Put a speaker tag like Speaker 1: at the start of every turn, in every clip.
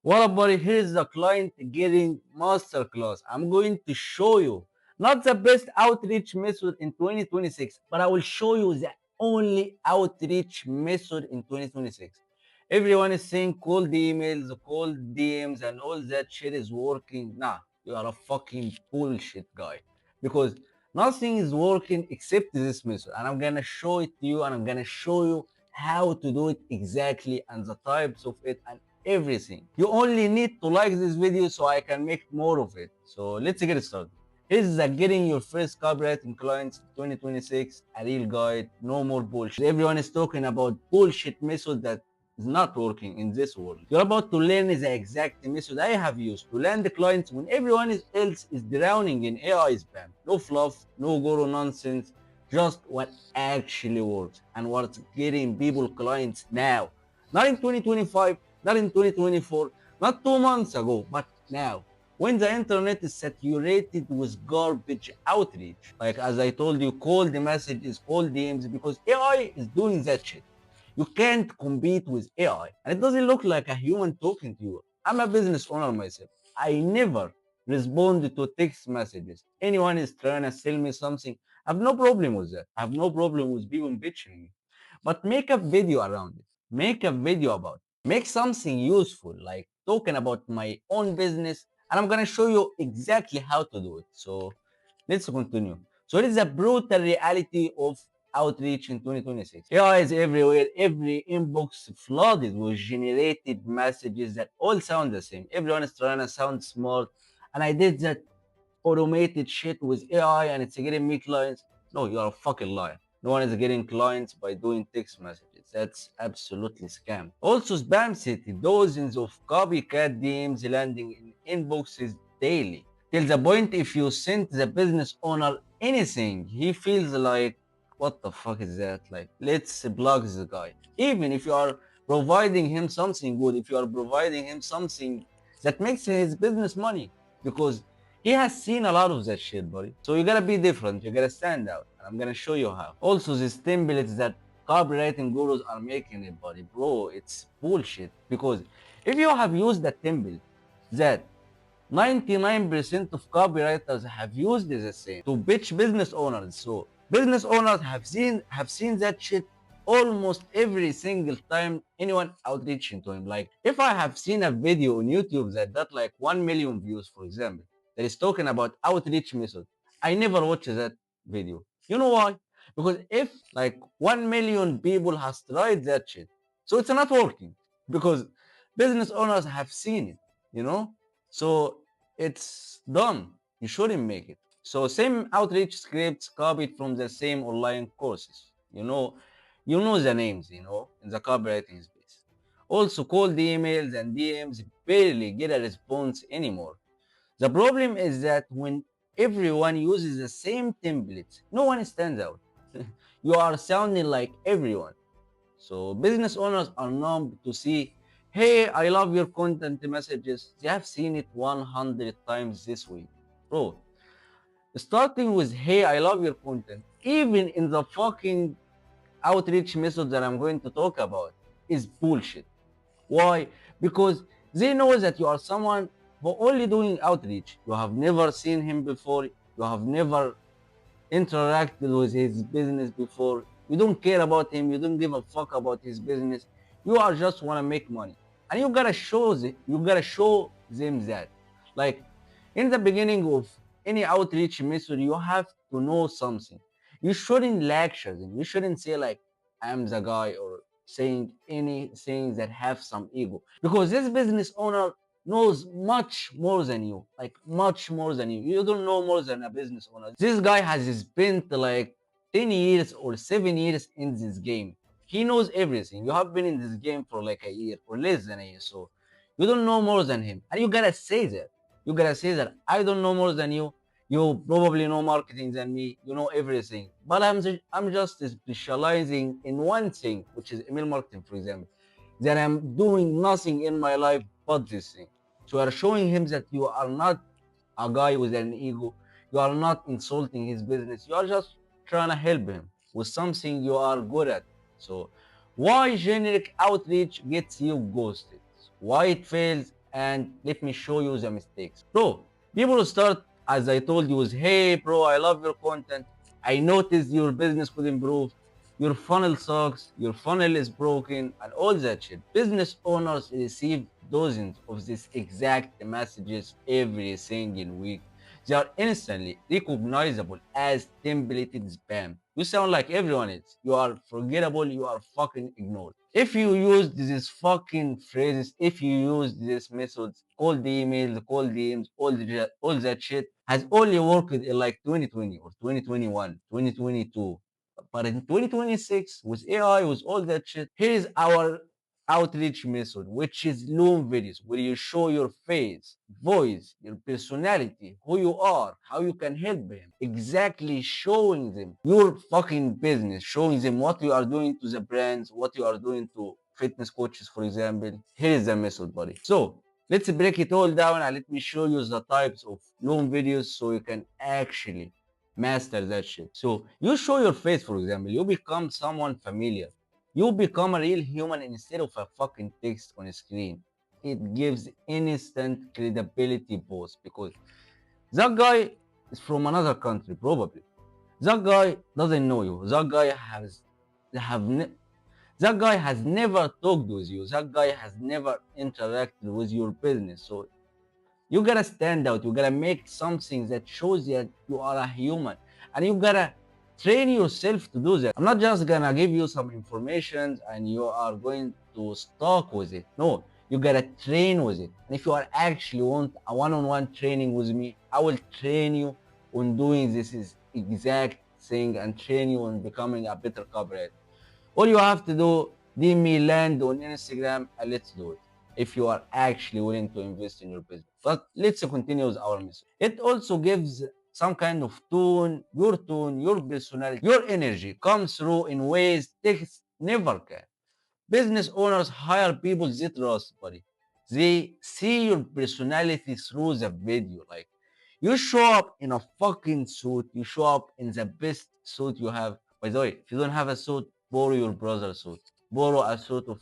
Speaker 1: What about it? Here's the client getting masterclass. I'm going to show you not the best outreach method in 2026, but I will show you the only outreach method in 2026. Everyone is saying cold emails, cold DMs, and all that shit is working. Nah, you are a fucking bullshit guy. Because nothing is working except this method. And I'm gonna show it to you, and I'm gonna show you how to do it exactly, and the types of it, and everything. You only need to like this video so I can make more of it. So let's get started. Here's the getting your first copywriting clients 2026, a real guide, no more bullshit. Everyone is talking about bullshit method that is not working in this world. You're about to learn the exact method I have used to land the clients when everyone else is drowning in AI spam. No fluff, no guru nonsense, just what actually works and what's getting people clients now. Not in 2025, not in 2024, not 2 months ago, but now. When the internet is saturated with garbage outreach, like as I told you, cold messages, cold DMs, because AI is doing that shit. You can't compete with AI. And it doesn't look like a human talking to you. I'm a business owner myself. I never respond to text messages. Anyone is trying to sell me something, I have no problem with that. I have no problem with people bitching me. But make a video around it. Make a video about it. Make something useful, like talking about my own business, and I'm gonna show you exactly how to do it. So let's continue. So it is a brutal reality of outreach in 2026. AI is everywhere. Every inbox flooded with generated messages that all sound the same. Everyone is trying to sound smart. And I did that automated shit with AI and it's getting me clients. No, you are a fucking liar. No one is getting clients by doing text messages. That's absolutely scam. Also, spam city, dozens of copycat DMs landing in inboxes daily. Till the point if you send the business owner anything, he feels like, what the fuck is that? Like, let's block this guy. Even if you are providing him something good, if you are providing him something that makes his business money, because he has seen a lot of that shit, buddy. So you gotta be different. You gotta stand out. And I'm gonna show you how. Also, these templates that copywriting gurus are making it, buddy, bro, it's bullshit. Because if you have used a template that 99% of copywriters have used the same to pitch business owners. So business owners have seen that shit almost every single time anyone outreaching to him. Like if I have seen a video on YouTube that got like 1 million views, for example, that is talking about outreach method, I never watch that video. You know why? Because if like 1 million people has tried that shit, so it's not working because business owners have seen it, you know? So it's done. You shouldn't make it. So same outreach scripts copied from the same online courses. You know the names, in the copywriting space. Also cold emails and DMs barely get a response anymore. The problem is that when everyone uses the same templates, no one stands out. You are sounding like everyone. So business owners are numb to see, hey, I love your content messages. They have seen it 100 times this week. Bro, starting with, hey, I love your content, even in the fucking outreach method that I'm going to talk about, is bullshit. Why? Because they know that you are someone who only doing outreach. You have never seen him before. You have never interacted with his business before. You don't care about him. You don't give a fuck about his business. You are just want to make money, and you gotta show them that. Like in the beginning of any outreach method, you have to know something. You shouldn't lecture them. You shouldn't say like I'm the guy or saying anything that have some ego because this business owner knows much more than you, like much more than you. You don't know more than a business owner. This guy has spent like 10 years or 7 years in this game. He knows everything. You have been in this game for like a year or less than a year, so you don't know more than him. And you gotta say that. You gotta say that I don't know more than you. You probably know marketing than me. You know everything. But I'm just specializing in one thing, which is email marketing, for example. That I'm doing nothing in my life but this thing. So you are showing him that you are not a guy with an ego. You are not insulting his business. You are just trying to help him with something you are good at. So why generic outreach gets you ghosted? Why it fails and let me show you the mistakes. Bro, people start, as I told you, with, hey, bro, I love your content. I noticed your business could improve. Your funnel sucks. Your funnel is broken, and all that shit. Business owners receive dozens of these exact messages every single week. They are instantly recognizable as templated spam. You sound like everyone else. You are forgettable. You are fucking ignored. If you use these fucking phrases, if you use these methods, cold emails, cold DMs, all that shit has only worked in like 2020 or 2021, 2022. But in 2026, with AI, with all that shit, here is our outreach method, which is Loom videos, where you show your face, voice, your personality, who you are, how you can help them. Exactly showing them your fucking business, showing them what you are doing to the brands, what you are doing to fitness coaches, for example. Here is the method, buddy. So let's break it all down and let me show you the types of Loom videos so you can actually master that shit. So you show your face, for example, you become someone familiar. You become a real human instead of a fucking text on a screen. It gives instant credibility boost because that guy is from another country, probably. That guy doesn't know you. Have ne- that guy has never talked with you. That guy has never interacted with your business. So you gotta stand out. You gotta make something that shows that you are a human, and you gotta train yourself to do that. I'm not just gonna give you some information and you are going to talk with it. No, you gotta train with it. And if you are actually want a one-on-one training with me, I will train you on doing this is exact thing and train you on becoming a better copywriter. All you have to do, DM me land on Instagram and let's do it. If you are actually willing to invest in your business. But let's continue with our message. It also gives some kind of tone, your personality, your energy comes through in ways text never can. Business owners hire people they trust, buddy. They see your personality through the video. Like you show up in a fucking suit, you show up in the best suit you have. By the way, if you don't have a suit, borrow your brother's suit. Borrow a suit of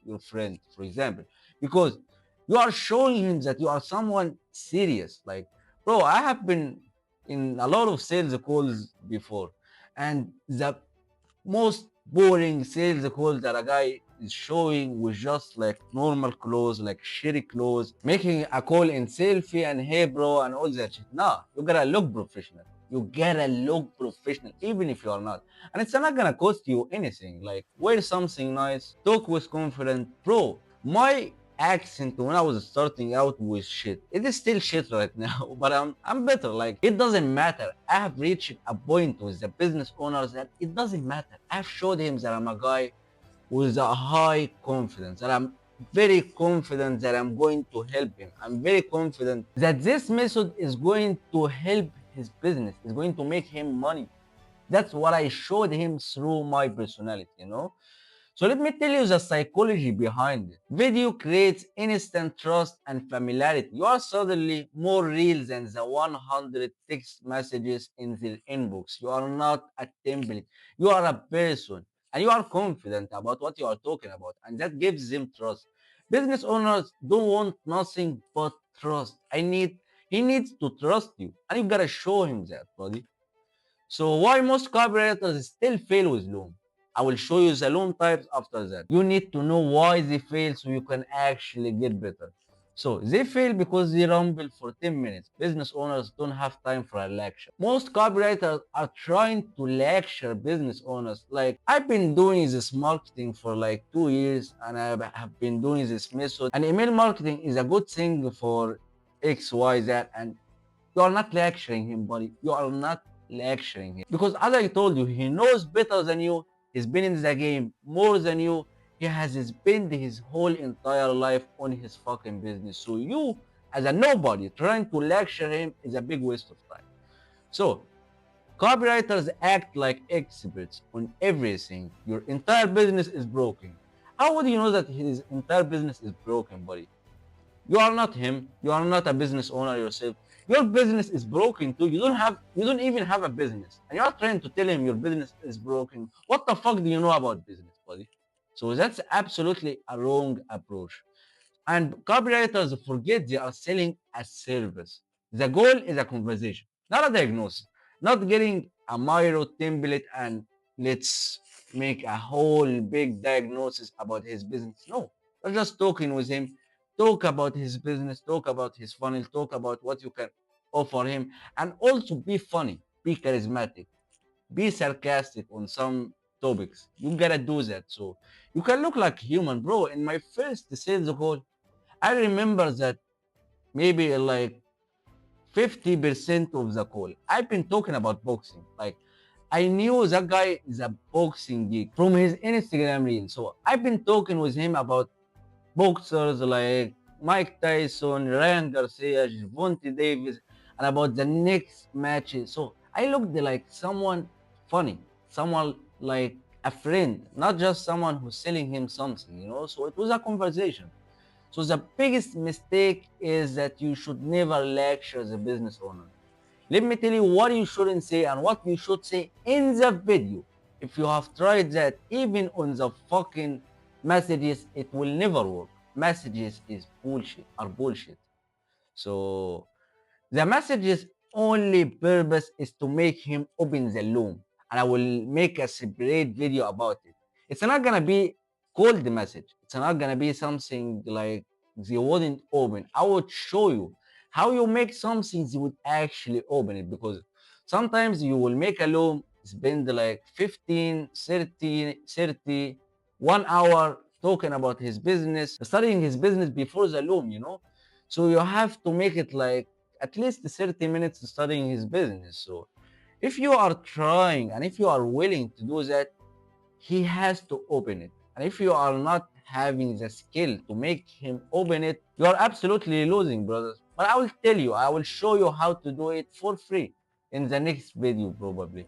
Speaker 1: your friend, for example, because you are showing him that you are someone serious. Like, bro, I have been in a lot of sales calls before, and the most boring sales call that a guy is showing with just like normal clothes, like shitty clothes, making a call in selfie and hey bro and all that shit. Nah, you gotta look professional. You gotta look professional, even if you are not. And it's not gonna cost you anything. Like wear something nice, talk with confidence. Bro, my accent when I was starting out was shit. It is still shit right now, but I'm better. Like it doesn't matter. I have reached a point with the business owners that it doesn't matter. I've showed him that I'm a guy with a high confidence, that I'm very confident that I'm going to help him. I'm very confident that this method is going to help his business, is going to make him money. That's what I showed him through my personality. So let me tell you the psychology behind it. Video creates instant trust and familiarity. You are suddenly more real than the 100 text messages in their inbox. You are not a template. You are a person and you are confident about what you are talking about, and that gives them trust. Business owners don't want nothing but trust. He needs to trust you, and you gotta show him that, buddy. So why most copywriters still fail with Loom? I will show you the Loom types after that. You need to know why they fail so you can actually get better. So they fail because they rumble for 10 minutes. Business owners don't have time for a lecture. Most copywriters are trying to lecture business owners. Like I've been doing this marketing for like 2 years and I have been doing this method. And email marketing is a good thing for X, Y, Z, and you are not lecturing him, buddy. You are not lecturing him. Because as I told you, he knows better than you. He's been in the game more than you. He has spent his whole entire life on his fucking business. So you, as a nobody, trying to lecture him is a big waste of time. So copywriters act like experts on everything. Your entire business is broken. How would you know that his entire business is broken, buddy? You are not him. You are not a business owner yourself. Your business is broken too. You don't even have a business. And you are trying to tell him your business is broken. What the fuck do you know about business, buddy? So that's absolutely a wrong approach. And copywriters forget they are selling a service. The goal is a conversation, not a diagnosis. Not getting a Miro template and let's make a whole big diagnosis about his business. No, we're just talking with him. Talk about his business, talk about his funnel, talk about what you can offer him, and also be funny, be charismatic, be sarcastic on some topics. You gotta do that so you can look like human, bro. In my first sales call, I remember that maybe like 50% of the call, I've been talking about boxing. Like, I knew that guy is a boxing geek from his Instagram reel. So I've been talking with him about boxers like Mike Tyson, Ryan Garcia, Javonte Davis, and about the next matches. So I looked like someone funny, someone like a friend, not just someone who's selling him something, you know? So it was a conversation. So the biggest mistake is that you should never lecture the business owner. Let me tell you what you shouldn't say and what you should say in the video. If you have tried that even on the fucking messages, it will never work. Messages is bullshit, are bullshit. So the message's only purpose is to make him open the Loom, and I will make a separate video about it. It's not gonna be called the message. It's not gonna be something like they wouldn't open. I would show you how you make something they would actually open it, because sometimes you will make a Loom, spend like 15, 30, 1 hour talking about his business, studying his business before the Loom, you know? So you have to make it like at least 30 minutes studying his business. So if you are trying and if you are willing to do that, he has to open it. And if you are not having the skill to make him open it, you are absolutely losing, brothers. But I will tell you, I will show you how to do it for free in the next video, probably.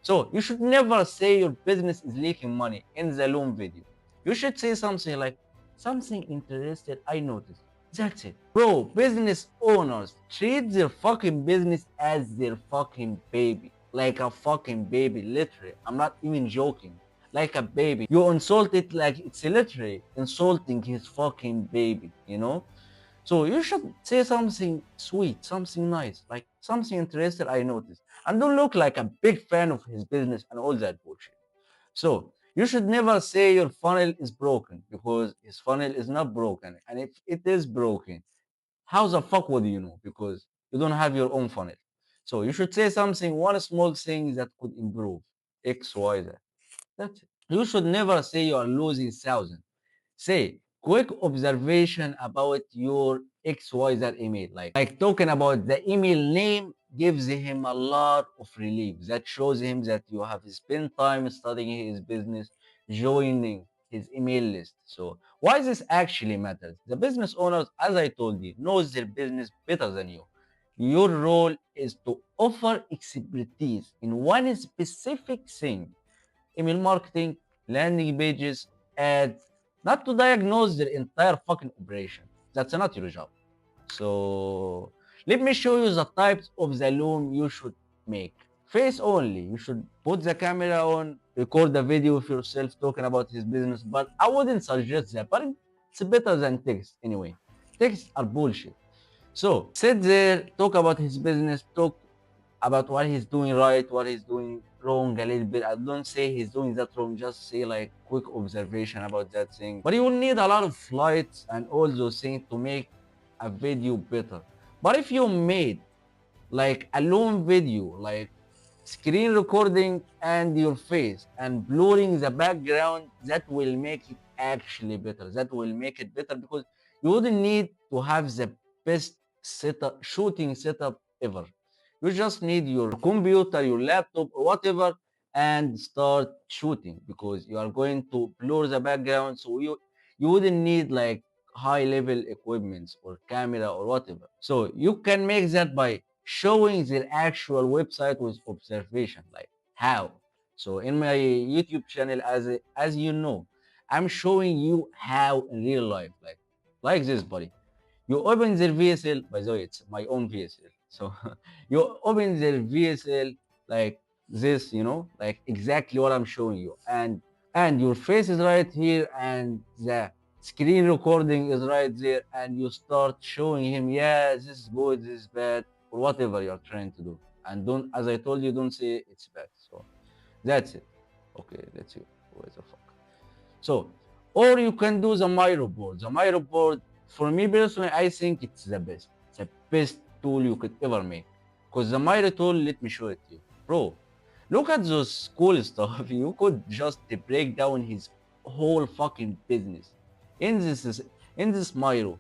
Speaker 1: So you should never say your business is leaking money in the Loom video. You should say something like, something interested I noticed. That's it. Bro, business owners treat their fucking business as their fucking baby. Like a fucking baby, literally. I'm not even joking. Like a baby. You insult it like it's literally insulting his fucking baby, you know? So you should say something sweet, something nice, like something interesting I noticed. And don't look like a big fan of his business and all that bullshit. So you should never say your funnel is broken, because his funnel is not broken. And if it is broken, how the fuck would you know? Because you don't have your own funnel. So you should say something, one small thing that could improve X, Y, Z. That's it. You should never say you are losing thousands. Say quick observation about your XYZ email. Like talking about the email name gives him a lot of relief. That shows him that you have spent time studying his business, joining his email list. So why this actually matters? The business owners, as I told you, knows their business better than you. Your role is to offer expertise in one specific thing: email marketing, landing pages, ads, not to diagnose their entire fucking operation. That's not your job. So let me show you the types of the loom you should make. Face only. You should put the camera on, record the video of yourself talking about his business, but I wouldn't suggest that. But it's better than text anyway. Texts are bullshit. So sit there, talk about his business, talk about what he's doing right, what he's doing wrong a little bit. I don't say he's doing that wrong, just say like quick observation about that thing. But you will need a lot of lights and all those things to make a video better. But if you made like a long video, like screen recording and your face and blurring the background, that will make it actually better. That will make it better because you wouldn't need to have the best setup, shooting setup ever. You just need your computer, your laptop, or whatever, and start shooting, because you are going to blur the background. So you wouldn't need like high level equipments or camera or whatever. So you can make that by showing their actual website with observation, like how. So in my YouTube channel, as you know, I'm showing you how in real life, like this, buddy. You open their VSL. By the way, it's my own VSL. So you open their VSL like this, you know, like exactly what I'm showing you, and your face is right here, and the Screen recording is right there, and you start showing him, yeah, this is good, this is bad, or whatever you're trying to do. And don't, as I told you, don't say it's bad. So that's it. Okay, let's see. What the fuck? So, or you can do the Miro board. The Miro board, for me personally, I think it's the best. It's the best tool you could ever make. Because the Miro tool, let me show it to you. Bro, look at those cool stuff. You could just break down his whole fucking business in this Miro.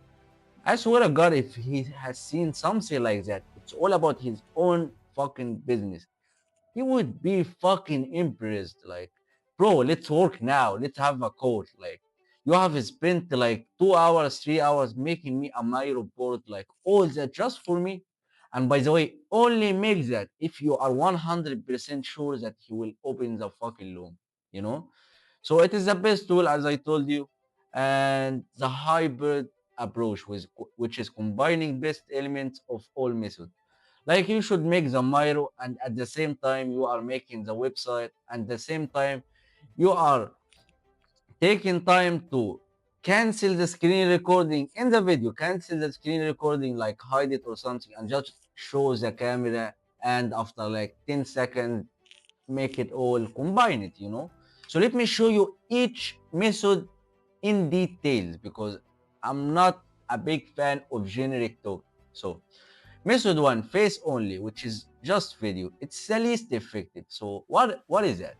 Speaker 1: I swear to God, if he has seen something like that, it's all about his own fucking business, he would be fucking impressed. Like, bro, let's work now. Let's have a call. Like, you have spent like 2 hours, 3 hours making me a my report, like all that just for me. And by the way, only make that if you are 100% sure that he will open the fucking loom, you know? So it is the best tool, as I told you, and the hybrid approach, which is combining best elements of all methods. Like you should make the Miro, and at the same time you are making the website, and at the same time you are taking time to cancel the screen recording in the video, cancel the screen recording, like hide it or something, and just show the camera, and after like 10 seconds make it all, combine it, you know. So let me show you each method in details, because I'm not a big fan of generic talk. So method one, face only, which is just video. It's the least effective. So what is that?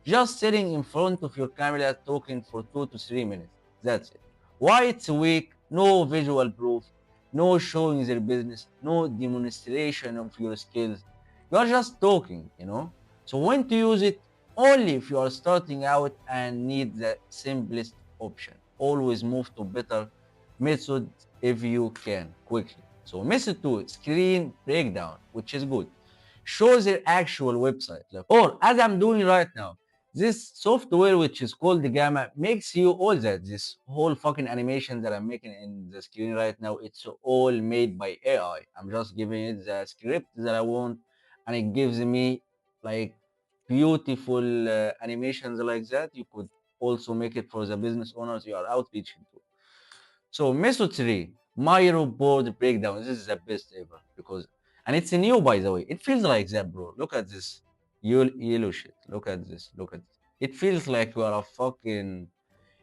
Speaker 1: Just sitting in front of your camera talking for 2 to 3 minutes. That's it. Why it's weak? No visual proof, no showing their business, no demonstration of your skills. You are just talking, you know? So when to use it? Only if you are starting out and need the simplest option. Always move to better method if you can quickly. So method two, screen breakdown, which is good. Show their actual website. Like, or as I'm doing right now, this software which is called the Gamma makes you all that. This whole fucking animation that I'm making in the screen right now, it's all made by AI. I'm just giving it the script that I want, and it gives me like beautiful animations like that. You could also make it for the business owners you are outreaching to. So method three, Miro board breakdown. This is the best ever, because, and it's new by the way. It feels like that, bro. Look at this yellow shit. Look at this. Look at this. It feels like you are a fucking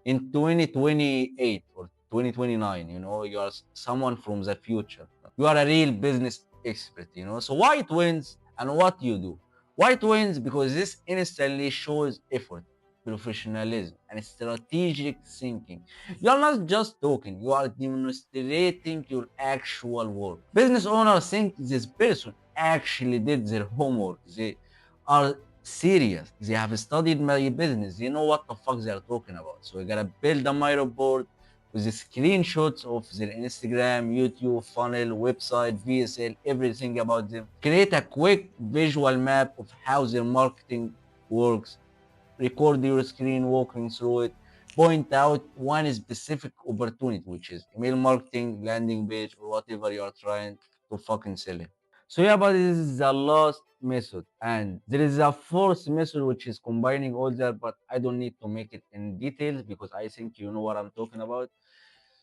Speaker 1: in 2028 or 2029. You know, you are someone from the future. You are a real business expert. You know. So why it wins and what you do? Why it wins? Because this instantly shows effort, professionalism, and strategic thinking. You are not just talking, you are demonstrating your actual work. Business owners think this person actually did their homework. They are serious. They have studied my business. They know what the fuck they are talking about. So you gotta build a Miro board with the screenshots of their Instagram, YouTube, funnel, website, VSL, everything about them. Create a quick visual map of how their marketing works. Record your screen walking through it. Point out one specific opportunity, which is email marketing, landing page, or whatever you are trying to fucking sell it. So yeah, but this is the last method, and there is a fourth method which is combining all that, but I don't need to make it in details because I think you know what I'm talking about.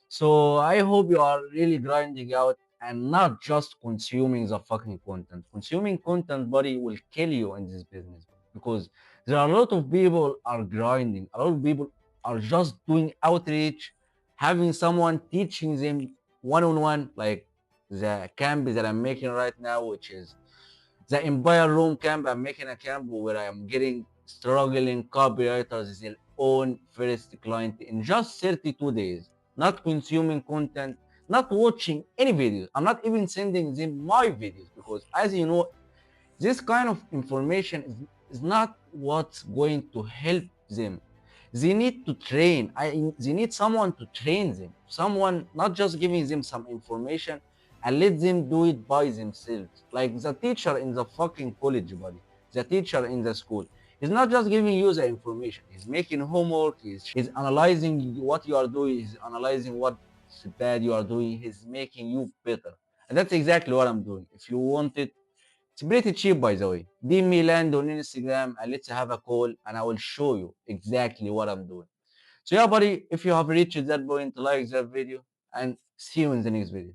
Speaker 1: So I hope you are really grinding out and not just consuming the fucking content. Consuming content, buddy, will kill you in this business, because there are a lot of people are grinding. A lot of people are just doing outreach, having someone teaching them one on one, like the camp that I'm making right now, which is the Empire Room camp. I'm making a camp where I am getting struggling copywriters their own first client in just 32 days, not consuming content, not watching any videos. I'm not even sending them my videos, because as you know, this kind of information is not what's going to help them. They need to train. They need someone to train them. Someone not just giving them some information and let them do it by themselves. Like the teacher in the fucking college, buddy. The teacher in the school. He's not just giving you the information. He's making homework. He's analyzing what you are doing. He's analyzing what's bad you are doing. He's making you better. And that's exactly what I'm doing. If you want it, it's pretty cheap, by the way. DM me land on Instagram and let's have a call, and I will show you exactly what I'm doing. So yeah, buddy, if you have reached that point, like that video and see you in the next video.